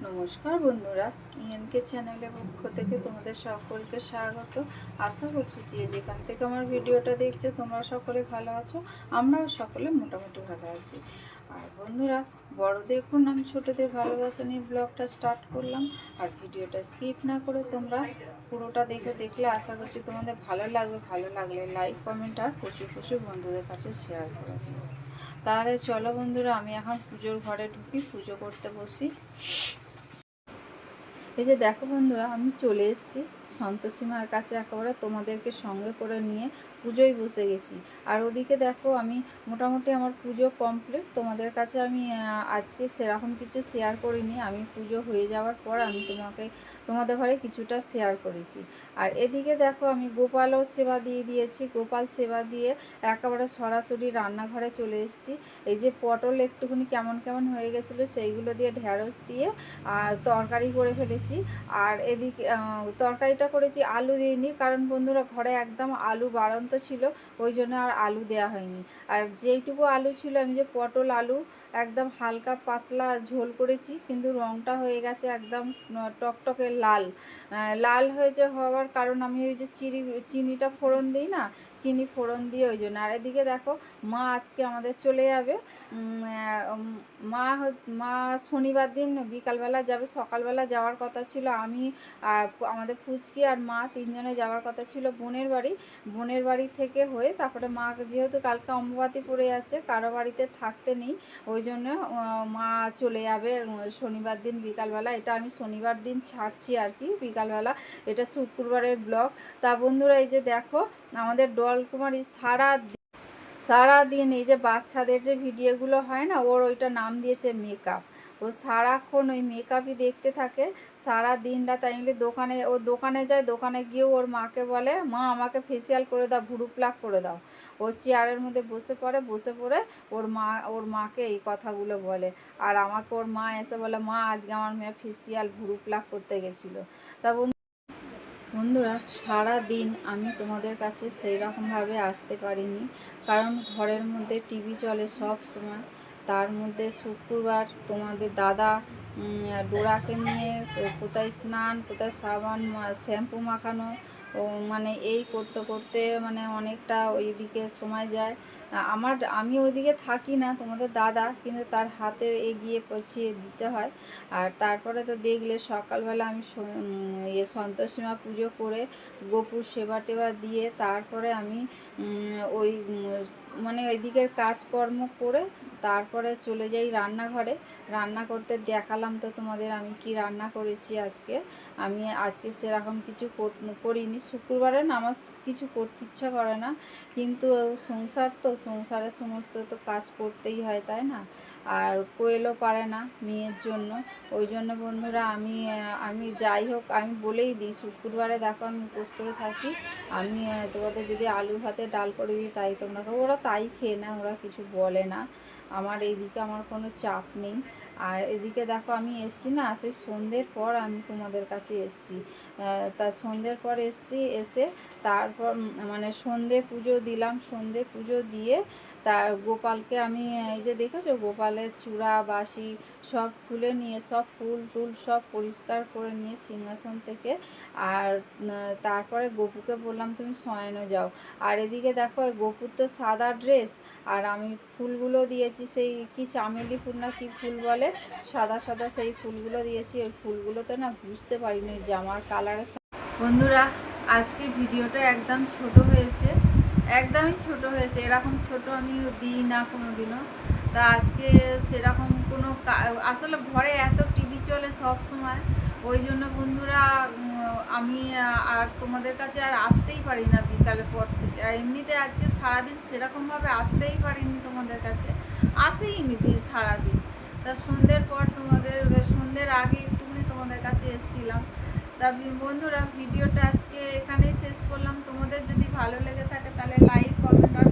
নমস্কার বন্ধুরা, ইএনকে চ্যানেলের পক্ষ থেকে তোমাদের সকলকে স্বাগত। আশা করছি যে যেখান থেকে আমার ভিডিওটা দেখছো তোমরা সকলে ভালো আছো, আমরাও সকলে মোটামুটি ভালো আছি। আর বন্ধুরা, বড়দের প্রণাম, ছোটদের ভালোবাসা নিয়ে ব্লগটা স্টার্ট করলাম। আর ভিডিওটা স্কিপ না করে তোমরা পুরোটা দেখলে আশা করছি তোমাদের ভালো লাগবে। ভালো লাগলে লাইক, কমেন্ট আর প্রচুর প্রচুর বন্ধুদের কাছে শেয়ার করে দিও। তাহলে চলো বন্ধুরা, আমি এখন পুজোর ঘরে ঢুকি, পুজো করতে বসি। এই যে দেখো বন্ধুরা, আমি চলে এসেছি সন্তোষীমার কাছে, একেবারে তোমাদেরকে সঙ্গে করে নিয়ে পুজোয় বসে গেছি। আর ওদিকে দেখো, আমি মোটামুটি আমার পুজো কমপ্লিট। তোমাদের কাছে আমি আজকে সেরকম কিছু শেয়ার করিনি। আমি পুজো হয়ে যাওয়ার পর আমি তোমাদের ঘরে কিছুটা শেয়ার করেছি। আর এদিকে দেখো, আমি গোপালও সেবা দিয়ে দিয়েছি। গোপাল সেবা দিয়ে একেবারে সরাসরি রান্নাঘরে চলে এসেছি। এই যে পটল একটুখানি কেমন কেমন হয়ে গেছিলো, সেইগুলো দিয়ে ঢ্যাঁড়স দিয়ে আর তরকারি করে ফেলেছি। আর এদিকে তরকারিটা করেছি, আলু দিইনি, কারণ বন্ধুরা ঘরে একদম আলু বাড়ন্ত ছিল, ওই জন্য আর আলু দেওয়া হয়নি। আর যেইটুকু আলু ছিল, আমি যে পটল আলু একদম হালকা পাতলা ঝোল করেছি, কিন্তু রঙটা হয়ে গেছে একদম টকটকে লাল। লাল হয়েছে হওয়ার কারণ আমি ওই যে চিনিটা ফোড়ন দিই না, চিনি ফোড়ন দিয়ে ওই জন্য। আর এদিকে দেখো, মা আজকে আমাদের চলে যাবে। মা শনিবার দিন বিকালবেলা যাবে, সকালবেলা যাওয়ার কথা ছিল। আমি আমাদের ফুচকি আর মা তিনজনে যাওয়ার কথা ছিল বোনের বাড়ি থেকে হয়ে। তারপরে মা যেহেতু কালকে অম্বুবাতি পড়ে আছে, কারো বাড়িতে থাকতে নেই, ওই জন্য মা চলে যাবে শনিবার দিন বিকালবেলা। এটা আমি শনিবার দিন ছাড়ছি আর কি বিকালবেলা, এটা শুক্রবারের ব্লগ। তা বন্ধুরা, এই যে দেখো, আমাদের ডলকুমারী সারাদিন এই যে বাচ্চাদের যে ভিডিওগুলো হয় না, ওর ওইটা নাম দিয়েছে মেকআপ। ও সারাক্ষণ ওই মেকআপই দেখতে থাকে সারা দিন রাত। আইলে দোকানে যায়, দোকানে গিয়েও ওর মাকে বলে, মা আমাকে ফেসিয়াল করে দাও, ভুরু প্লাক করে দাও। ও চেয়ারের মধ্যে বসে পড়ে ওর মাকে এই কথাগুলো বলে। আর আমাকে ওর মা এসে বলে, মা আজকে আমার মেয়ে ফেসিয়াল ভুরু প্লাক করতে গেছিলো। তা বন্ধুরা, সারা দিন আমি তোমাদের কাছে সেই রকমভাবে আসতে পারিনি, কারণ ঘরের মধ্যে টিভি চলে সব সময়। তার মধ্যে শুক্রবার তোমাদের দাদা ডোরাকে নিয়ে কোথায় স্নান, কোথায় সাবান, শ্যাম্পু মাখানো, মানে এই করতে করতে মানে অনেকটা ওইদিকে সময় যায়। আমি ওইদিকে থাকি না, তোমাদের দাদা, কিন্তু তার হাতে এগিয়ে পৌঁছিয়ে দিতে হয়। আর তারপরে তো দেখলে সকালবেলা আমি সন্তোষীমা পুজো করে গোপুর সেবা টেবা দিয়ে তারপরে আমি ওই মানে ওইদিকের কাজকর্ম করে তারপরে চলে যাই রান্নাঘরে। রান্না করতে দেখালাম তো তোমাদের আমি কি রান্না করেছি আজকে। আমি আজকে সেরকম কিছু করিনি। শুক্রবারে না আমার কিছু করতে ইচ্ছা করে না, কিন্তু সংসারের সমস্ত তো কাজ করতেই হয়, তাই না? আর কোয়েলও পারে না মেয়ের জন্য। ওই জন্য বন্ধুরা, আমি যাই হোক, আমি বলেই দিই শুক্রবারে দেখো আমি উপোস করে থাকি। আমি তোমাদের যদি আলু ভাতে ডাল করে দিই তাই তোমরা খাবো, ওরা তাই খেয়ে না, ওরা কিছু বলে না। আমার এইদিকে আমার কোনো চাপ নেই। আর এদিকে দেখো, আমি এসছি না সেই সন্ধ্যের পর আমি তোমাদের কাছে এসছি। তা সন্ধ্যের পর এসে তারপর মানে সন্ধে পুজো দিলাম। সন্ধে পুজো দিয়ে তার গোপালকে আমি এই যে দেখেছো, গোপালের চূড়া বাসি সব খুলে নিয়ে সব ফুল টুল সব পরিষ্কার করে নিয়ে সিংহাসন থেকে, আর তারপরে গপুকে বললাম তুমি শয়নে যাও। আর এদিকে দেখো, গপুর তো সাদা ড্রেস, আর আমি ফুলগুলো দিয়েছি সেই কি চামেলি ফুল না কি ফুল বলে, সাদা সাদা সেই ফুলগুলো দিয়েছি। ওই ফুলগুলোতে না বুঝতে পারিনি জামার কালারের। বন্ধুরা, আজকে ভিডিওটা একদম ছোট হয়েছে, একদমই ছোট হয়েছে। এরকম ছোট আমি দিই না কোনো দিনও। তা আজকে সেরকম কোনো আসলে ঘরে এত টিভি চলে সব সময়, ওই জন্য বন্ধুরা আমি আর তোমাদের কাছে আর আসতেই পারি না বিকালের পর থেকে। আর এমনিতে আজকে সারাদিন সেরকমভাবে আসতেই পারিনি তোমাদের কাছে, আসেইনি সারাদিন। তা সন্ধ্যের পর সন্ধ্যের আগে একটুখানি তোমাদের কাছে এসেছিলাম। তা বন্ধুরা, ভিডিওটা আজকে এখানেই শেষ করলাম। তোমাদের যদি ভালো লেগে থাকে তাহলে লাইক, কমেন্ট আর